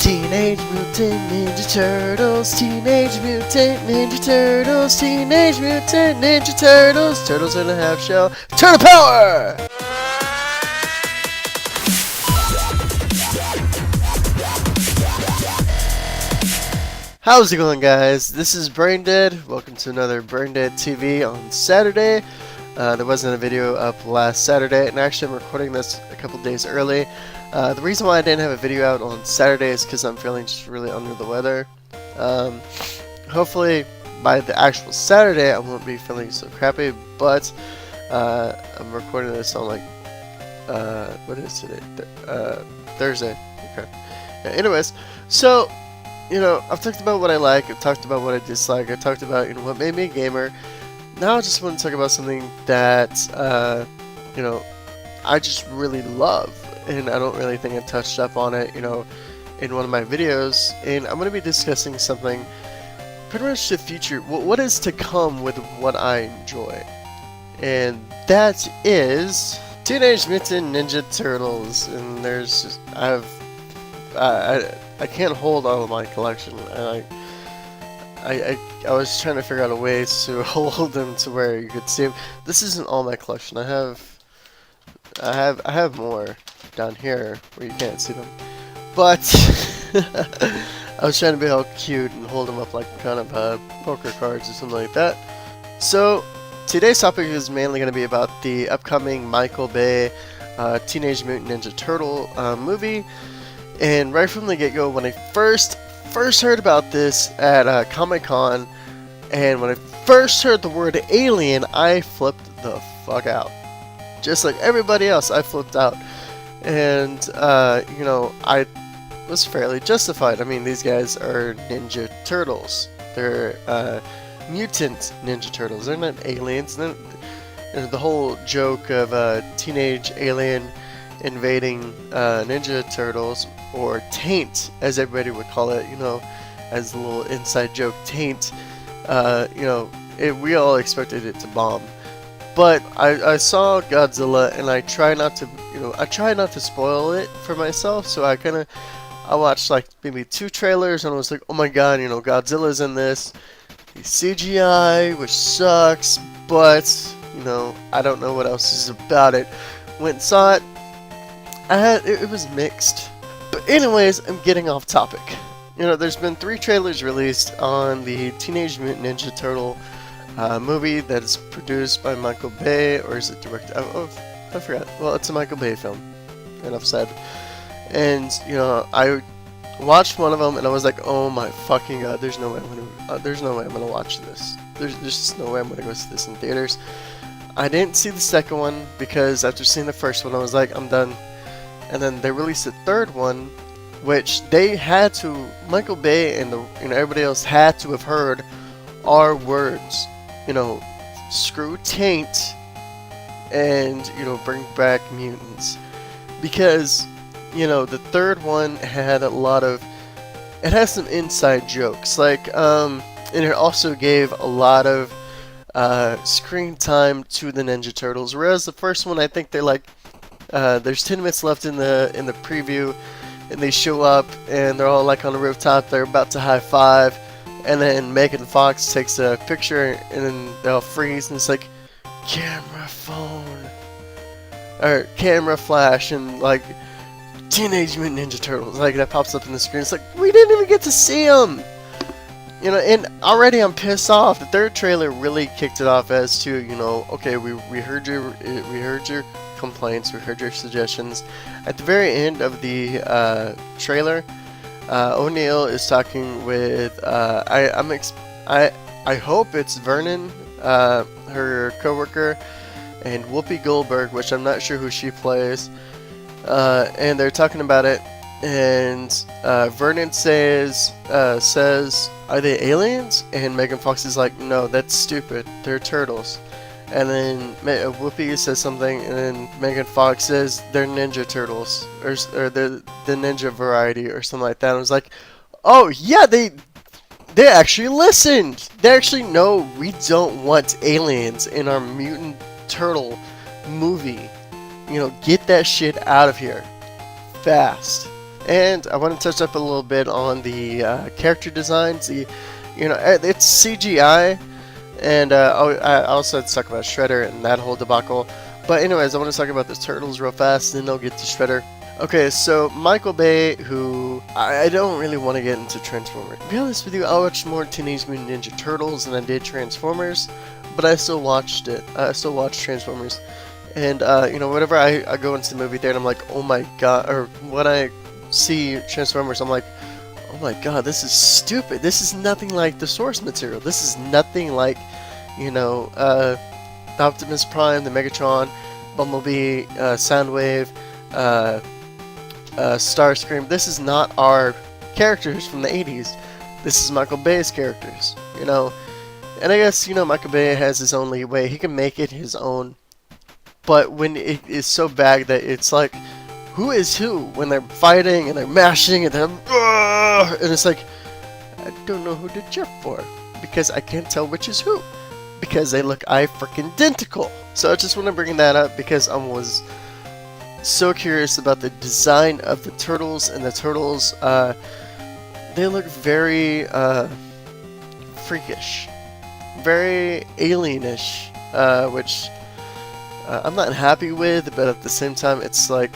Teenage Mutant Ninja Turtles, Teenage Mutant Ninja Turtles, Teenage Mutant Ninja Turtles, Turtles in a Half Shell, Turtle Power! How's it going, guys? This is BrainDead. Welcome to another BrainDead TV on Saturday. There wasn't a video up last Saturday, and actually I'm recording this a couple days early. The reason why I didn't have a video out on Saturday is because I'm feeling just really under the weather. Hopefully by the actual Saturday I won't be feeling so crappy, but I'm recording this on like, what is today? Thursday. Okay. Yeah, anyways, so, you know, I've talked about what I like, I've talked about what I dislike, I talked about, you know, what made me a gamer. Now I just want to talk about something that, you know, I just really love, and I don't really think I touched up on it, you know, in one of my videos, and I'm going to be discussing something pretty much the future, what is to come with what I enjoy, and that is Teenage Mutant Ninja Turtles. And there's just, I can't hold all of my collection, and I was trying to figure out a way to hold them to where you could see them. This isn't all my collection. I have more down here where you can't see them, but I was trying to be all cute and hold them up like kind of poker cards or something like that. So today's topic is mainly going to be about the upcoming Michael Bay Teenage Mutant Ninja Turtle movie. And right from the get-go, when I first heard about this at Comic-Con, and when I first heard the word alien, I flipped the fuck out. Just like everybody else, I flipped out. And, you know, I was fairly justified. I mean, these guys are Ninja Turtles. They're mutant Ninja Turtles. They're not aliens. The whole joke of a teenage alien invading Ninja Turtles, or Taint, as everybody would call it, you know, as a little inside joke, Taint, you know, we all expected it to bomb. But I saw Godzilla, and I try not to spoil it for myself, so I watched like maybe 2 trailers, and I was like, oh my god, you know, Godzilla's in this, he's CGI, which sucks, but, you know, I don't know what else is about it. Went and saw it, it was mixed. But anyways, I'm getting off topic. You know, there's been 3 trailers released on the Teenage Mutant Ninja Turtle movie that is produced by Michael Bay, or is it directed? Oh, I forgot. Well, it's a Michael Bay film, enough said. And, you know, I watched one of them, and I was like, oh my fucking god, there's no way I'm gonna watch this. There's just no way I'm gonna go see this in theaters. I didn't see the second one, because after seeing the first one, I was like, I'm done. And then they released a 3rd one, which they had to, Michael Bay and everybody else had to have heard our words, you know, screw Taint, and, you know, bring back mutants, because, you know, the 3rd one had a lot of, it has some inside jokes, like, and it also gave a lot of screen time to the Ninja Turtles, whereas the first one, I think they're like, there's 10 minutes left in the preview, and they show up, and they're all like on the rooftop, they're about to high five, and then Megan Fox takes a picture, and then they'll freeze, and it's like, camera phone, or camera flash, and like, Teenage Mutant Ninja Turtles, like, that pops up in the screen. It's like, we didn't even get to see them, you know. And already I'm pissed off. The 3rd trailer really kicked it off as to, you know, okay, we heard your complaints, we heard your suggestions. At the very end of the trailer, O'Neill is talking with I hope it's Vernon, her coworker, and Whoopi Goldberg, which I'm not sure who she plays, and they're talking about it, and Vernon says, are they aliens? And Megan Fox is like, no, that's stupid, they're turtles. And then Whoopi says something, and then Megan Fox says they're Ninja Turtles, or they're the ninja variety, or something like that. And I was like, oh yeah, they actually listened. They actually know we don't want aliens in our mutant turtle movie. You know, get that shit out of here, fast. And I want to touch up a little bit on the character designs. It's CGI, and I also had to talk about Shredder and that whole debacle. But anyways, I want to talk about the Turtles real fast, and then I'll get to Shredder. Okay, so Michael Bay, who I don't really want to get into Transformers. To be honest with you, I watched more Teenage Mutant Ninja Turtles than I did Transformers, but I still watched it. I still watched Transformers, and whenever I go into the movie theater, I'm like, oh my god, or when I see Transformers, I'm like, oh my god, this is stupid. This is nothing like the source material. This is nothing like, Optimus Prime, the Megatron, Bumblebee, Soundwave, Starscream. This is not our characters from the 80s. This is Michael Bay's characters, And I guess, Michael Bay has his own leeway. He can make it his own. But when it is so bad that it's like, who is who? When they're fighting and they're mashing and they're, and it's like, I don't know who to cheer for. Because I can't tell which is who. Because they look freaking identical. So I just want to bring that up because I was so curious about the design of the turtles, and the turtles, they look very freakish, very alienish, which I'm not happy with, but at the same time it's like,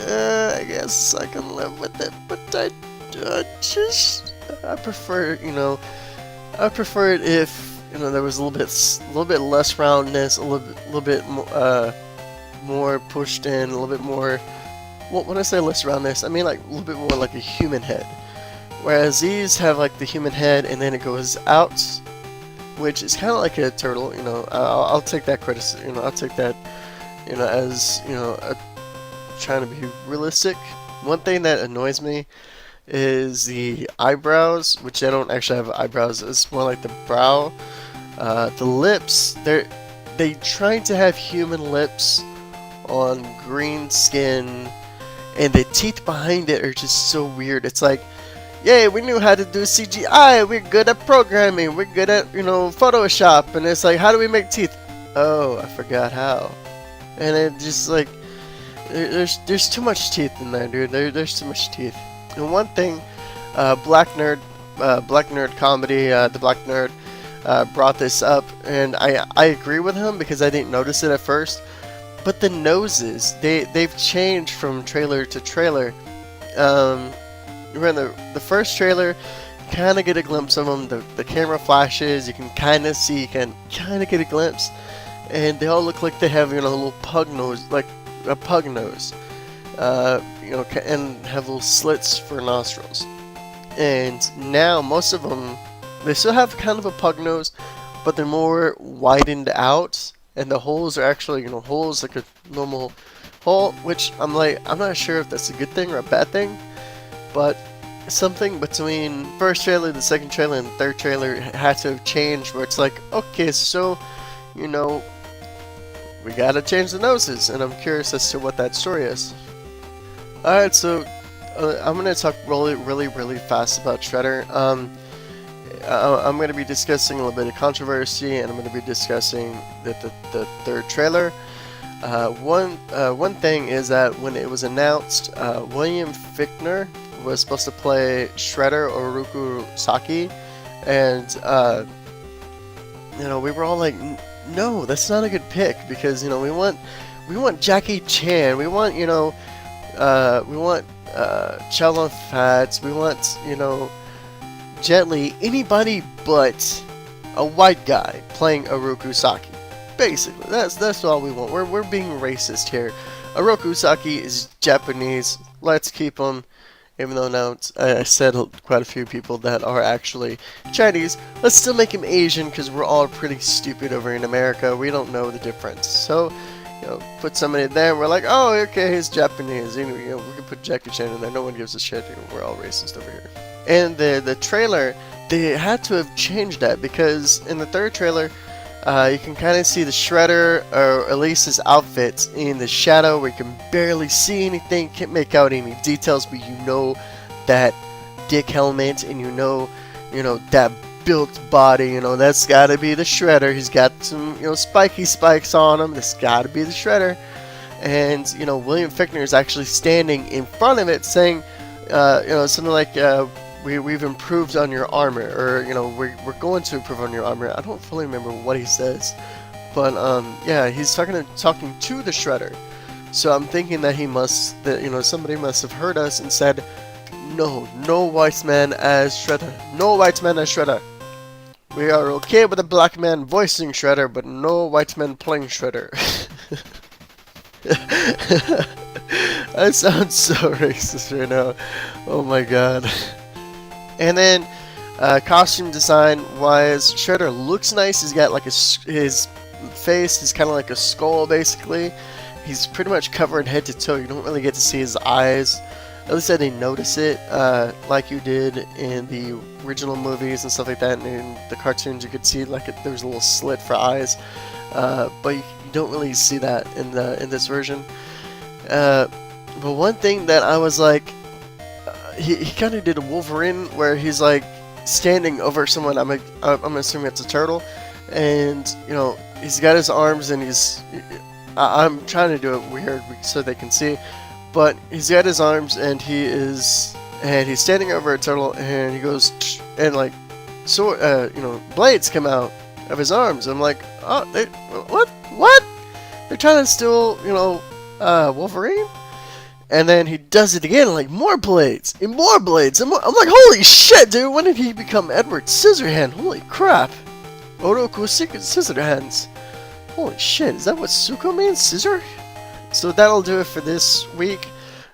I guess I can live with it, but I prefer, I prefer it if, there was a little bit less roundness, a little bit more pushed in, a little bit more. Well, when I say less roundness, I mean like a little bit more like a human head. Whereas these have like the human head, and then it goes out, which is kind of like a turtle. I'll take that criticism. I'll take that, as trying to be realistic. One thing that annoys me is the eyebrows, which they don't actually have eyebrows. It's more like the brow. The lips, they trying to have human lips on green skin, and the teeth behind it are just so weird. It's like, yay, we knew how to do CGI, we're good at programming, we're good at, Photoshop, and it's like, how do we make teeth? Oh, I forgot how. And it just like, there's too much teeth in there, dude. There's too much teeth. And one thing, Black Nerd Comedy, the Black Nerd, brought this up, and I agree with him because I didn't notice it at first. But the noses, they've changed from trailer to trailer. Remember the first trailer, kind of get a glimpse of them. The camera flashes, you can kind of see, you can kind of get a glimpse, and they all look like they have a little pug nose, like a pug nose, and have little slits for nostrils. And now most of them, they still have kind of a pug nose, but they're more widened out, and the holes are actually, holes like a normal hole, which I'm not sure if that's a good thing or a bad thing, but something between first trailer, the second trailer, and the third trailer had to have changed, where it's like, okay, so, we gotta change the noses, and I'm curious as to what that story is. Alright, so I'm gonna talk really fast about Shredder. I'm going to be discussing a little bit of controversy, and I'm going to be discussing the third trailer. One thing is that when it was announced, William Fichtner was supposed to play Shredder or Oroku Saki, and we were all like, no, that's not a good pick, because we want Jackie Chan, we want Chow Yun Fat, we want Jet Li, anybody but a white guy playing Oroku Saki. Basically, that's all we want. We're being racist here. Oroku Saki is Japanese. Let's keep him. Even though now I said quite a few people that are actually Chinese, let's still make him Asian, because we're all pretty stupid over in America. We don't know the difference. So, put somebody there, and we're like, oh, okay, he's Japanese. We can put Jackie Chan in there. No one gives a shit. We're all racist over here. And the trailer, they had to have changed that, because in the third trailer, you can kind of see the Shredder, or at least his outfit, in the shadow where you can barely see anything, can't make out any details, but that dick helmet, and that built body, that's gotta be the Shredder. He's got some, spiky spikes on him, that's gotta be the Shredder. And, William Fichtner is actually standing in front of it saying, something like we've improved on your armor, or we're going to improve on your armor. I don't fully remember what he says, but yeah, he's talking to the Shredder. So I'm thinking that somebody must have heard us and said, no white man as Shredder, no white man as Shredder. We are okay with a black man voicing Shredder, but no white man playing Shredder. I sound so racist right now. Oh my god. And then, costume design wise, Shredder looks nice. He's got like his face is kind of like a skull basically. He's pretty much covered head to toe. You don't really get to see his eyes. At least I didn't notice it like you did in the original movies and stuff like that. And in the cartoons, you could see like there was a little slit for eyes, but you don't really see that in this version. But one thing that I was like, he kind of did a Wolverine where he's like standing over someone. I'm assuming it's a turtle, and he's got his arms and I'm trying to do it weird so they can see. But he's got his arms and he's standing over a turtle, and he goes and like blades come out of his arms. I'm like, oh, what? They're trying to steal Wolverine, and then he does it again, like more blades and more blades. I'm like, holy shit, dude! When did he become Edward Scissorhand? Holy crap! Oroku Scissorhands. Holy shit! Is that what Suko means? Scissor? So that'll do it for this week.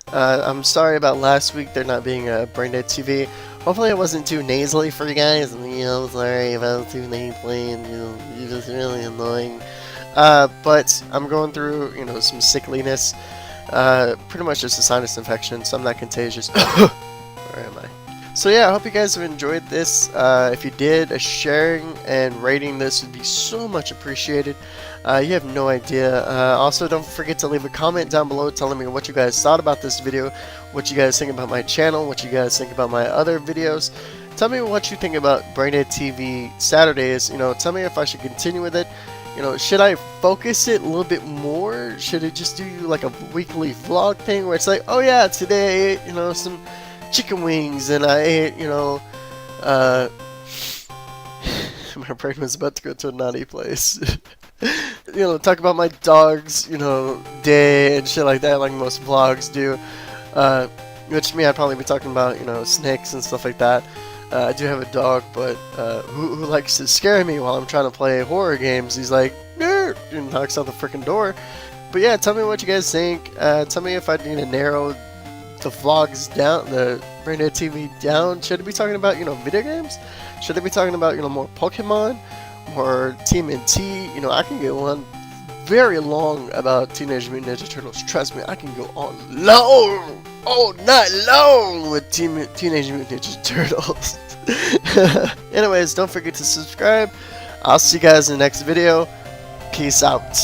I'm sorry about last week there not being a BrainDead TV. Hopefully I wasn't too nasally for you guys. I'm sorry if I was too nasally and you're just really annoying. But I'm going through some sickliness. Pretty much just a sinus infection, so I'm not contagious. Where am I? So yeah, I hope you guys have enjoyed this. If you did, a sharing and rating this would be so much appreciated. You have no idea. Also, don't forget to leave a comment down below telling me what you guys thought about this video, what you guys think about my channel, what you guys think about my other videos. Tell me what you think about BrainDead TV Saturdays. Tell me if I should continue with it. Should I focus it a little bit more? Should it just do like a weekly vlog thing where it's like, oh yeah, today I ate, some chicken wings, and I ate, my brain was about to go to a naughty place. Talk about my dog's, day and shit like that, like most vlogs do. Which I'd probably be talking about, snakes and stuff like that. I do have a dog, but who likes to scare me while I'm trying to play horror games. He's like, nerd, and knocks out the freaking door. But yeah, tell me what you guys think. Tell me if I need to narrow the vlogs down, the BrainDead TV down. Should I be talking about, video games? Should I be talking about, more Pokemon? Or TMNT? I can go on very long about Teenage Mutant Ninja Turtles. Trust me, I can go on long, all night long with Teenage Mutant Ninja Turtles. Anyways, don't forget to subscribe. I'll see you guys in the next video. Peace out.